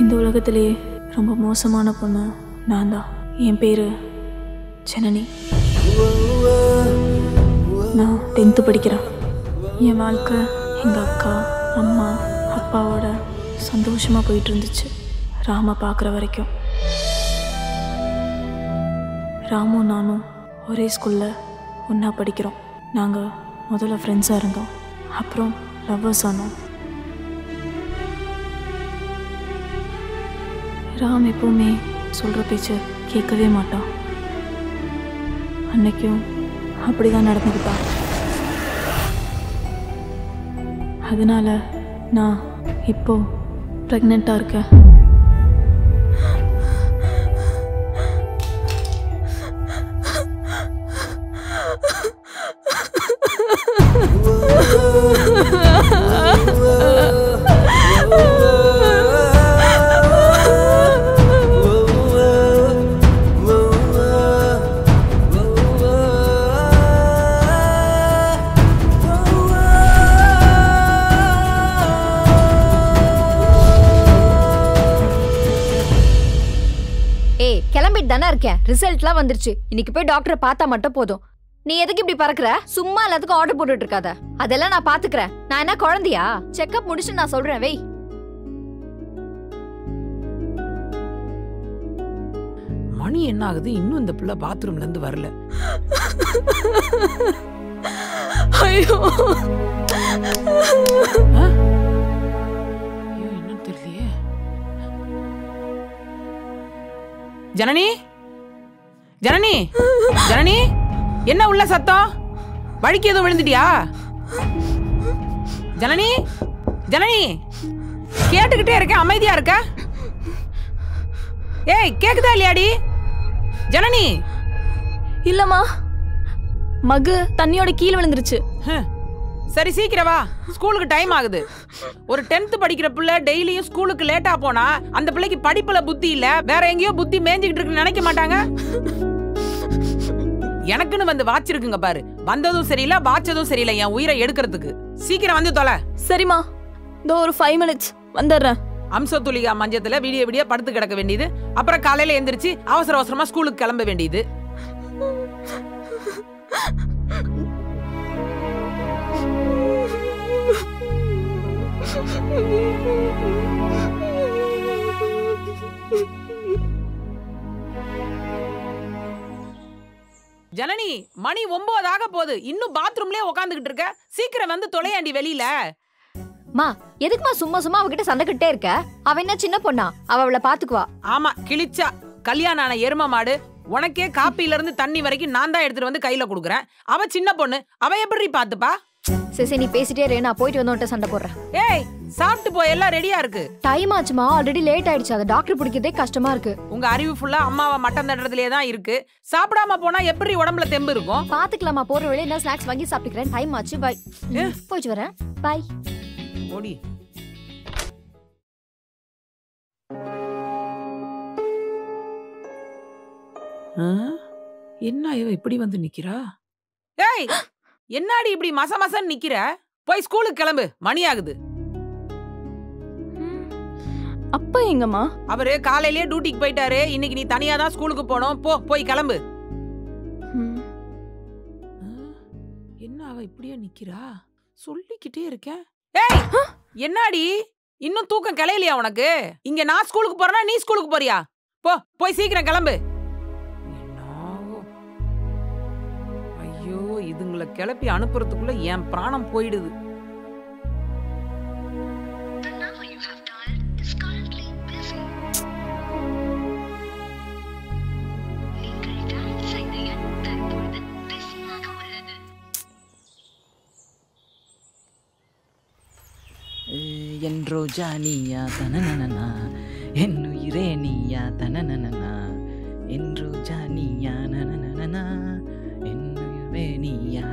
இந்த உலகத்திலேயே ரொம்ப மோசமான பொண்ணு நான் தான். என் பேர் ஜனனி. நான் 10th படிக்கிறேன். என் வாழ்க்கை எங்கள் அக்கா அம்மா அப்பாவோட சந்தோஷமாக போயிட்டு இருந்துச்சு, ராமை பார்க்குற வரைக்கும். ராமும் நானும் ஒரே ஸ்கூலில் ஒன்றா படிக்கிறோம். நாங்கள் முதல்ல ஃப்ரெண்ட்ஸாக இருந்தோம், அப்புறம் லவ்வர்ஸ் ஆனோம். ராம் எப்போவுமே சொல்கிற பேச்சு கேட்கவே மாட்டான். அன்னைக்கும் அப்படி தான் நடந்துக்கிட்டான். அதனால நான் இப்போ ப்ரெக்னெண்ட்டாக இருக்கேன். தானே இருக்கேன். ரிசல்ட்லாம் வந்துருச்சு. இன்னைக்கு போய் டாக்டரை பார்த்தா மட்டும் போதும். நீ எதுக்கு இப்படி பறக்குற? சும்மா எல்லாத்துக்கும் ஆர்டர் போட்டுட்டு இருக்காத. அதெல்லாம் நான் பாத்துக்கிறேன். நான் என்ன குழந்தையா? செக்அப் முடிச்சு நான் சொல்றேன். வெய். மணி என்ன ஆகுது? இன்னும் இந்த பிள்ளை பாத்ரூம்ல இருந்து வரல. ஐயோ என்ன தெரியலையே. ஜனனி, ஜனனி, ஜனனி, என்ன உள்ள சத்தம்? வழிக்கு எதுவும் விழுந்துட்டியா? ஜனனி, ஜனனி, கேட்டுக்கிட்டே இருக்க, அமைதியா இருக்க. ஏய், கேக்குதா இல்லையாடி? ஜனனி. இல்லம்மா, மகு தண்ணியோட கீழே விழுந்துருச்சு. சரி, சீக்கிரம் வா, ஸ்கூலுக்கு டைம் ஆகுது. ஒரு 10th படிக்கிற பிள்ளை டெய்லியும் ஸ்கூலுக்கு லேட்டா போனா அந்த பிள்ளைக்கு படிப்புல புத்தி இல்ல, வேற எங்கேயோ புத்தி மேஞ்சிக்கிட்டு இருக்குன்னு நினைக்க மாட்டாங்க? எனக்குன்னு வந்து வாச்சிருக்குங்க பாரு. வந்ததும் சரியில்லை, வாச்சதும் சரியில்லை என் உயிரை எடுக்கிறதுக்கு. சீக்கிரம் வந்து தொலை. சரிம்மா, இதோ ஒரு 5 minutes வந்துடுறேன். அம்சத்துலிகா மஞ்சத்துல விடிய விடிய படுத்து கிடக்க வேண்டியது, அப்புறம் காலையில எந்திரிச்சு அவசர அவசரமா ஸ்கூலுக்கு கிளம்ப வேண்டியது. ஜனனி, மணி 9 ஆக போகுது. இன்னும் பாத்ரூம்லயே உட்காந்துக்கிட்டு இருக்க. சீக்கிரம் வந்து தொலையாண்டி வெளியில. மா, எதுக்குமா சும்மா சும்மா அவகிட்ட சண்டை கிட்டே இருக்க? அவ என்ன சின்ன பொண்ணா? அவளை பாத்துக்குவா. ஆமா, கிழிச்சா கல்யாணம் ஆன எரும மாடு. உனக்கே காப்பில இருந்து தண்ணி வரைக்கும் நான் தான் எடுத்துட்டு வந்து கையில குடுக்குறேன். அவ சின்ன பொண்ணு, அவ எப்படி பாத்துப்பா? சரி, நீ பேசிட்டே இரு, நான் போயிட்டு வந்து சண்டை போடுறேன். ஏய், சாப்பிட்டு போய், எல்லாம் ரெடியா இருக்கு. டைம் ஆச்சுமா, ஆல்ரெடி லேட் ஆயிடுச்சு. அது டாக்டர் பிடிக்கிறதே கஷ்டமா இருக்கு. உங்க அறிவு ஃபுல்லா அம்மாவை மட்டம் தட்டுறதுலயே தான் இருக்கு. சாப்பிடாம போனா எப்படி உடம்புல தெம்பு இருக்கும்? பாத்துக்கலாமா, போற வழியில என்ன ஸ்நாக்ஸ் வாங்கி சாப்பிட்டுக்கிறேன். டைம் ஆச்சு, பை. போயிட்டு வரேன், பை. ஓடி. என்ன இவ இப்படி வந்து நிக்கிறா? ஏய், என்னாடி இப்படி மச மசன்னு நிக்கிற? போய் ஸ்கூலுக்கு கிளம்பு, மணி ஆகுது. அப்பா எங்கம்மா? அவரு காலையிலேயே டியூட்டிக்கு போயிட்டாரு. இன்னைக்கு நீ தனியா தான் ஸ்கூலுக்கு போனோம். போய் கிளம்பு. என்ன அவ இப்படியே நிக்கிறா? சொல்லிக்கிட்டே இருக்கேன். ஏய், என்னாடி இன்னும் தூக்கம் கிளையலையா உனக்கு? இங்க நான் ஸ்கூலுக்கு போறேன்னா நீ ஸ்கூலுக்கு போறியா? போய் சீக்கிரம் கிளம்பு. ஐயோ, இதுங்களை கிளப்பி அனுப்புறதுக்குள்ள என் பிராணம் போயிடுது. என் ரோஜா நீயா தனனனா, என் உயிரே நீயா தனனனா, என் ரோஜா நீயா நனனனா, என் உயிரே நீயா.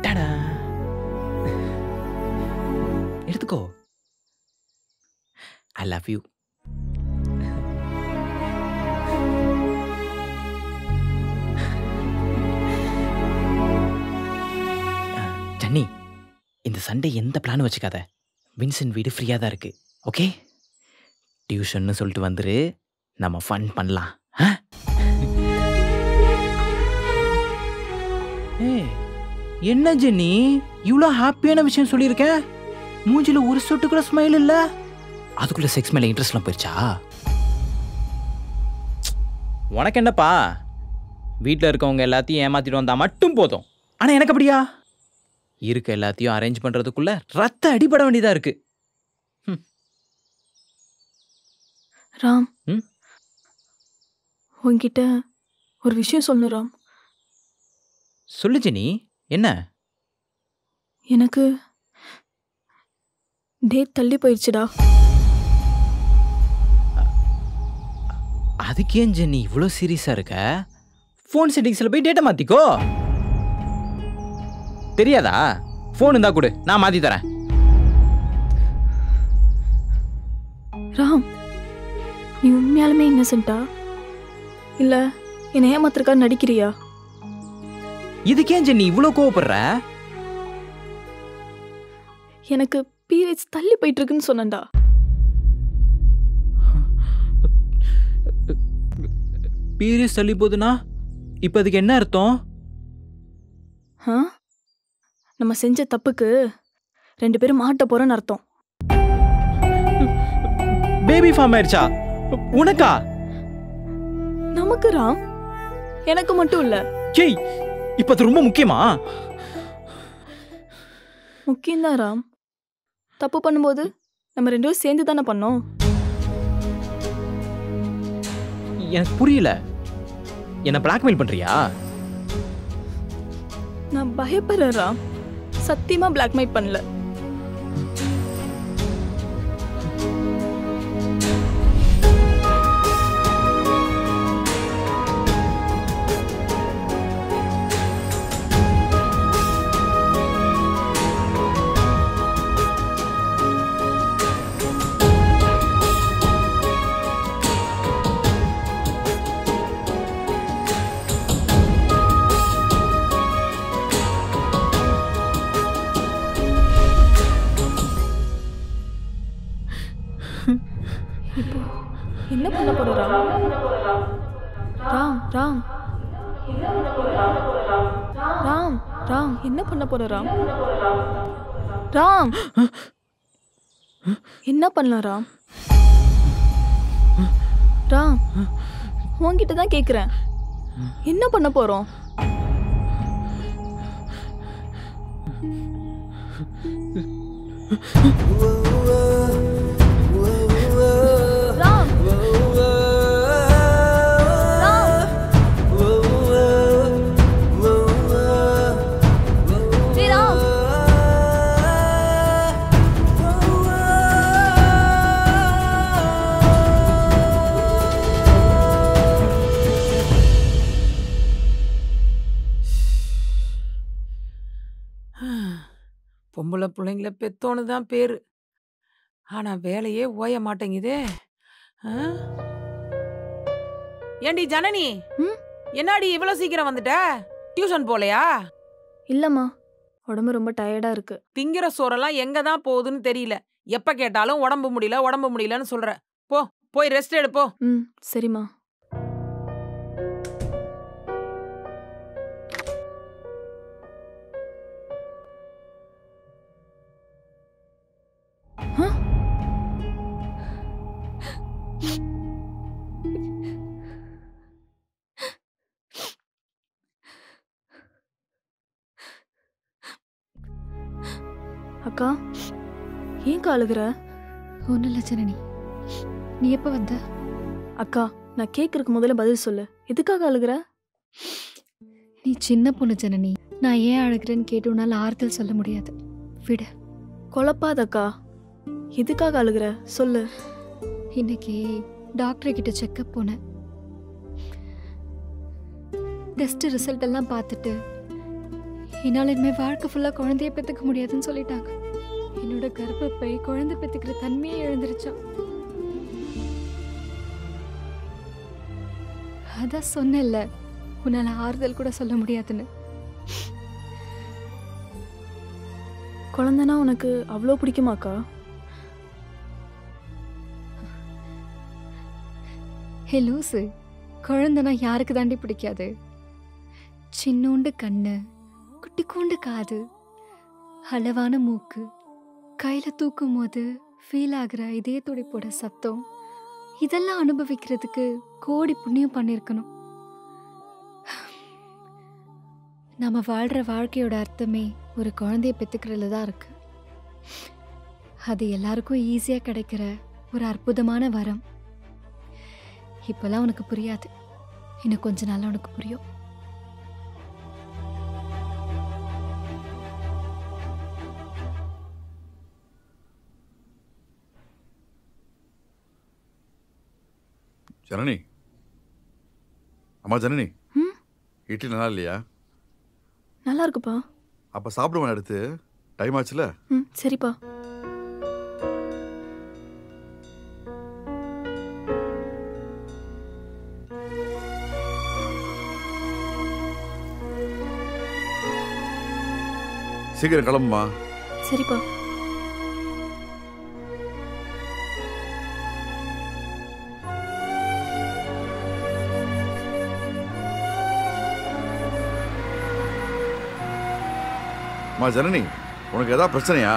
டடா, எடுத்துக்கோ. I love you. ஜன்னி, இந்த சண்டே எந்த பிளானும் வச்சுக்காத. வின்சென்ட் வீடு ஃப்ரீயாக தான் இருக்கு. ஓகே, டியூஷன்னு சொல்லிட்டு வந்துரு, நம்ம ஃபன் பண்ணலாம். என்ன ஜென்னி, இவ்வளோ ஹாப்பியான விஷயம் சொல்லியிருக்கேன், மூஞ்சில ஒரு சொட்டு கூட ஸ்மைல் இல்லை. அதுக்குள்ள செக்ஸ் மேலே இன்ட்ரெஸ்ட்லாம் போயிடுச்சா? உனக்கு என்னப்பா, வீட்டில் இருக்கவங்க எல்லாத்தையும் ஏமாத்திட்டு வந்தா மட்டும் போதும். ஆனால் எனக்கு அப்படியா? இருக்க எல்லாத்தையும் அரேஞ்ச் பண்ணுறதுக்குள்ள ரத்த அடிபட வேண்டியதாக இருக்கு. ராம், உன்கிட்ட ஒரு விஷயம் சொல்லணும் ராம். சொல்லு ஜெனி, என்ன? எனக்கு டேட் தள்ளி போயிடுச்சுடா. அதுக்கு ஏன் ஜெனி இவ்வளோ சீரியஸாக இருக்க? ஃபோன் செட்டிங்ஸில் போய் டேட்டை மாற்றிக்கோ. தெரியாதா? ஃபோன் இருந்தா கொடு, நான் மாற்றி தரேன். ராம், நீ உண்மையாலுமே இன்னசென்ட்டா இல்லை என்னை ஏமாத்திருக்கா நடிக்கிறியா? இதுக்கு ஏன் ஜெனி இவ்வளோ கோவப்படுற? எனக்கு பீரியட்ஸ் தள்ளி போயிட்டு இருக்குன்னு சொன்னேன்டா. பீரியட்ஸ் தள்ளி போகுதுன்னா இப்போ அதுக்கு என்ன அர்த்தம்? நம்ம செஞ்ச தப்புக்கு 2 பேரும் மாட்ட போறோன்னு அர்த்தம். பேபி ஃபார்ம் ஆயிடுச்சா உனக்கா? நமக்கு ராம், எனக்கு மட்டும் இல்ல. கேய், இப்போ அது ரொம்ப முக்கியமா? முக்கியம்தான் ராம். தப்பு பண்ணும்போது நம்ம 2 பேரும் சேர்ந்து தானே பண்ணோம். எனக்கு புரியல. என்ன பிளாக்மெயில் பண்றியா? நான் பயப்படுறேன் ராம், சத்தியமா பிளாக்மெயில் பண்ணல. இப்போ என்ன பண்ண போற ராம்? ராம் ராம் ராம் ராம் என்ன பண்ண போற ராம்? ராம் என்ன பண்ணலாம் ராம்? ராம், உன்கிட்ட தான் கேக்குறேன், என்ன பண்ண போறோம்? பொம்பளை பிள்ளைங்கள பெத்தோன்னு தான் பேரு, ஆனா வேலையே ஓய மாட்டேங்குதே. ஏண்டி ஜனனி, என்னடி இவ்வளவு சீக்கிரம் வந்துட்ட? டியூஷன் போலையா? இல்லம்மா, உடம்பு ரொம்ப டயர்டா இருக்கு. திங்கிற சோறெல்லாம் எங்க தான் போகுதுன்னு தெரியல. எப்ப கேட்டாலும் உடம்பு முடியலன்னு சொல்ற. போய் ரெஸ்ட் எடுப்போ. சரிம்மா. அக்கா, ஏன் அழுகுற? ஒன்றும் இல்லை ஜனனி. நீ எப்போ வந்த? அக்கா, நான் கேட்கறதுக்கு முதல்ல பதில் சொல்லு. எதுக்காக அழுகுற? நீ சின்ன பொண்ணு ஜனனி. நான் ஏன் அழுகிறேன்னு கேட்டு உன்னால் ஆறுதல் சொல்ல முடியாது. விடு. குழப்பாதக்கா, எதுக்காக அழுகுற சொல்லு. இன்னைக்கு டாக்டர் கிட்ட செக்கப் போனேன். டெஸ்ட் ரிசல்ட் எல்லாம் பார்த்துட்டு என்னால் இனிமேல் வாழ்க்கை ஃபுல்லாக குழந்தைய பெற்றுக்க முடியாதுன்னு சொல்லிட்டாங்க. என்னோட கர்ப்பப்பை குழந்தை பெற்றுக்கிற தன்மையை இழந்துருச்சான். அதான் சொன்னேன்ல, உன்னால் ஆறுதல் கூட சொல்ல முடியாதுன்னு. குழந்தைனா உனக்கு அவ்வளோ பிடிக்குமாக்கா? ஹே லூசு, குழந்தைனா யாருக்கு தாண்டி பிடிக்காது? சின்னோண்டு கண்ணு, குட்டிக்கோண்டு காது, அளவான மூக்கு, கையில தூக்கும் போது ஃபீல் ஆகிற இதய துடிப்போட சத்தம், இதெல்லாம் அனுபவிக்கிறதுக்கு கோடி புண்ணியம் பண்ணியிருக்கணும். நம்ம வாழ்கிற வாழ்க்கையோட அர்த்தமே ஒரு குழந்தைய பெற்றுக்கிறதுல தான் இருக்கு. அது எல்லாருக்கும் ஈஸியாக கிடைக்கிற ஒரு அற்புதமான வரம். இப்போல்லாம் உனக்கு புரியாது, இன்னும் கொஞ்ச நாள் உனக்கு புரியும். ஜனனி, அம்மா ஜனனி, இட்லி நல்லா இல்லையா? நல்லா இருக்குப்பா. அப்போ சாப்பிடுவேன், எடுத்து டைம் ஆச்சுல. சரிப்பா. சீக்கிரம் கிளம்புமா. சரிப்பா. அம்மா ஜனனி, உனக்கு ஏதாவது பிரச்சனையா?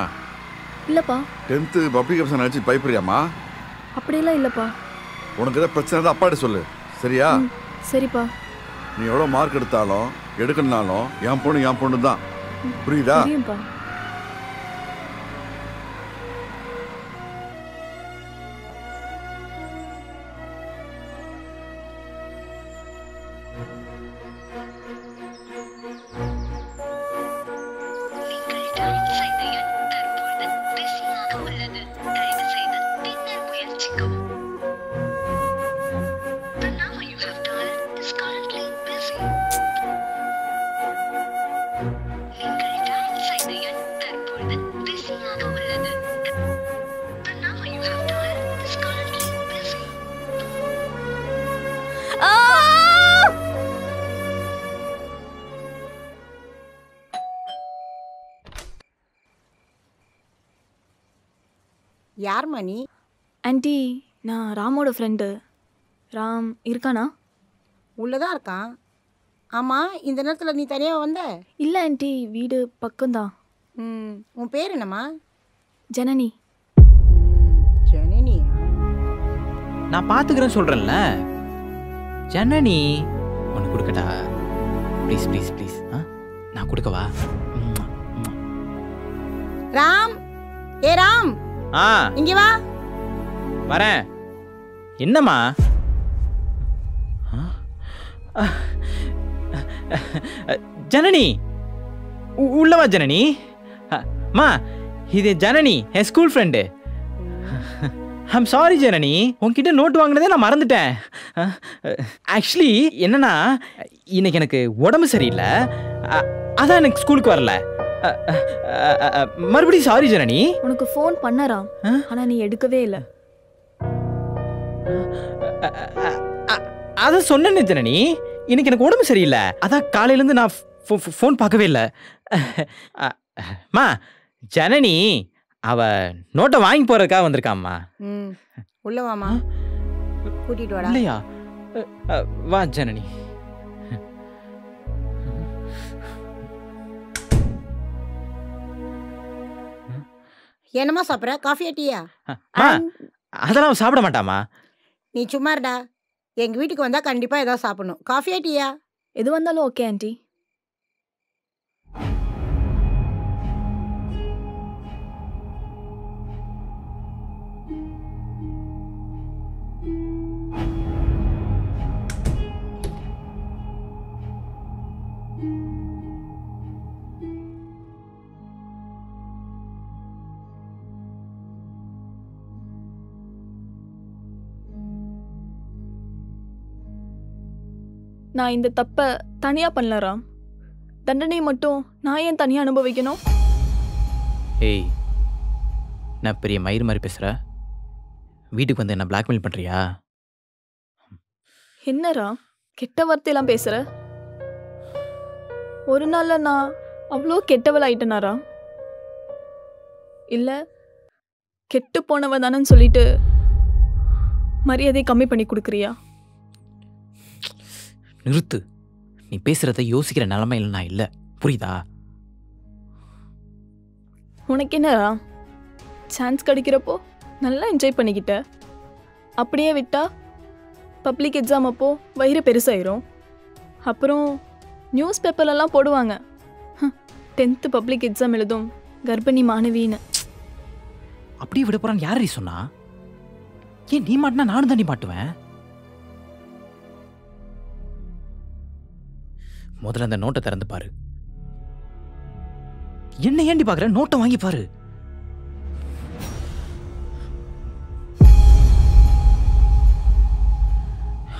இல்லைப்பா. 10th பப்ளிக் எக்ஸாம் நினச்சி பயப்படுறியாம்மா? அப்படியெல்லாம் இல்லைப்பா. உனக்கு ஏதாவது பிரச்சனை தான் அப்பாட்ட சொல்லு, சரியா? சரிப்பா. நீ எவ்வளோ மார்க் எடுத்தாலும் எடுக்கணும்னாலும் என் பொண்ணு தான், புரியுதா? புரியும்பா. யார் மணி? ஆண்டி, நான் ராமோட ஃப்ரெண்டு. ராம் இருக்கானா? உள்ளதான் இருக்கான். ஆமாம், இந்த நேரத்தில் நீ தனியாக வந்த? இல்லை ஆண்டி, வீடு பக்கம்தான். உன் பேர் என்னம்மா? ஜனனி. ஜனனியா? நான் பார்த்துக்கிறேன்னு சொல்கிறேன்ல. ஜனனி, உனக்கு கொடுக்கட்டா? Please please please. நான் கொடுக்கவா? ராம், ஏ ராம், இங்கே வா. வரேன். என்னம்மா? ஜனனி, உள்ளவா ஜனனி. மா, இது ஜனனி, என் school friend. I'm sorry Janani, உன்கிட்ட நோட் வாங்கினதே நான் மறந்துட்டேன். ஆக்சுவலி என்னன்னா, இன்னைக்கு எனக்கு உடம்பு சரியில்லை, அதான் எனக்கு ஸ்கூலுக்கு வரல. மறுபடியும் சாரி ஜனனி. உனக்கு ஃபோன் பண்ணறாம், ஆனா நீ எடுக்கவே இல்லை. அதான் சொன்னேன்னு ஜனனி, இன்னைக்கு எனக்கு உடம்பு சரியில்லை, அதான் காலையிலேருந்து நான் ஃபோன் பார்க்கவே இல்லை. மா, ஜனனி அவ நோட்டை வாங்கி போறதுக்காக வந்திருக்காம்மா. உள்ளவாமா, கூட்டிட்டு வாடா. இல்லையா? வா ஜனனி. என்னம்மா சாப்பிட்ற? காஃபியா டீயா? அதெல்லாம் சாப்பிட மாட்டாமா. நீ சும்மா இருடா. எங்கள் வீட்டுக்கு வந்தால் கண்டிப்பாக ஏதாவது சாப்பிடணும். காஃபியா டீயா? எது வந்தாலும் ஓகே ஆண்டி. நான் இந்த தப்பை தனியாக பண்ணலறாம். தண்டனை மட்டும் நான் ஏன் தனியாக அனுபவிக்கணும்? ஏய், நான் பெரிய மயிர் மாதிரி பேசுகிற. வீட்டுக்கு வந்து என்ன பிளாக்மெயில் பண்ணுறியா? என்னரா கெட்ட வார்த்தையெல்லாம் பேசுகிற? ஒரு நாளில் நான் அவ்வளோ கெட்டவள் ஆயிட்டேனாரா? இல்லை கெட்டு போனவ தானேன்னு சொல்லிட்டு மரியாதையை கம்மி பண்ணி கொடுக்குறியா? நிறுத்து. நீ பேசுறத யோசிக்கிற நிலைமையில நான் இல்லை, புரியுதா? உனக்கு என்னடா சான்ஸ் கிடைக்கிறப்போ நல்லா என்ஜாய் பண்ணிக்கிட்ட. அப்படியே விட்டா பப்ளிக் எக்ஸாம் அப்போ வயிறு பெருசாயிரும். அப்புறம் நியூஸ் பேப்பர்லலாம் போடுவாங்க 10th பப்ளிக் எக்ஸாம் எழுதும் கர்ப்பிணி மாணவின்னு. அப்படியே விட போறான்னு யார் சொன்னா? ஏன் நீ மாட்டினா நானும் தான் நீ மாட்டுவேன். முதல்ல அந்த நோட்டை திறந்து பாரு. என்ன ஏண்டி பாக்குற? நோட்டை வாங்கி பாரு.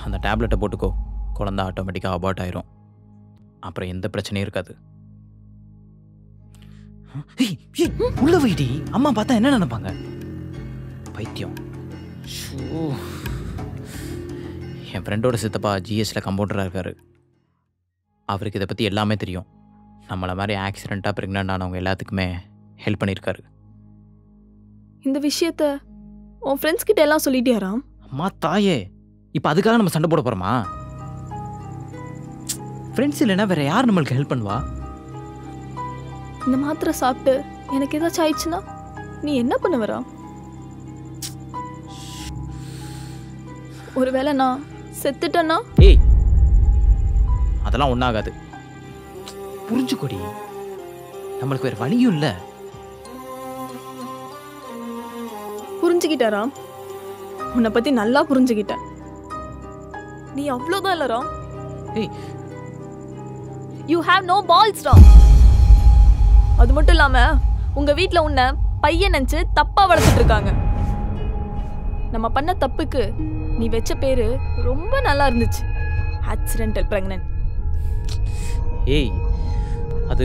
அந்த டேப்லெட்டை போட்டுக்கோ. குழந்தை ஆட்டோமேட்டிக்காக அபார்ட் ஆயிரும். அப்புறம் எந்த பிரச்சனையும் இருக்காது. உள்ள வைடி. அம்மா பார்த்தா என்ன நினைப்பாங்க? பைத்தியம். என் ஃப்ரெண்டோட சித்தப்பா ஜிஎஸ்ல கம்பவுண்டராக இருக்காரு. அவருக்கு இதை பற்றி எல்லாமே தெரியும். நம்மளை மாதிரி ஆக்சிடெண்ட்டாக ப்ரெக்னென்ட் ஆனவங்க எல்லாத்துக்குமே ஹெல்ப் பண்ணியிருக்காரு. இந்த விஷயத்த உன் ஃப்ரெண்ட்ஸ் கிட்ட எல்லாம் சொல்லிட்டியாராம்? அம்மா தாயே, இப்போ அதுக்காக நம்ம சண்டை போட போகிறோமா? ஃப்ரெண்ட்ஸ் இல்லைன்னா வேற யார் நம்மளுக்கு ஹெல்ப் பண்ணுவா? இந்த மாத்திரை சாப்பிட்டு எனக்கு ஏதாச்சும் ஆயிடுச்சுன்னா நீ என்ன பண்ணுவரா? ஒருவேளை நான் செத்துட்டேன்னா? ஏய், அதெல்லாம் ஒன்றாகாது. புரிஞ்சுக்கொடி, நம்மளுக்கு வேற வழியும் இல்லை. புரிஞ்சுக்கிட்டாராம்? உன்னை பத்தி நல்லா புரிஞ்சுக்கிட்டேன். நீ அவ்வளோதான் இல்லரா. ஏய், யூ ஹேவ் நோ பால்ஸ் ரா. அது மட்டும் இல்லாம உங்க வீட்டில் உன்னை பையன் நினைச்சு தப்பா வளர்த்துட்டு இருக்காங்க. நம்ம பண்ண தப்புக்கு நீ வச்ச பேரு ரொம்ப நல்லா இருந்துச்சு, ஆக்சிடென்டல் பிரெக்னன்ட். ஏய், அது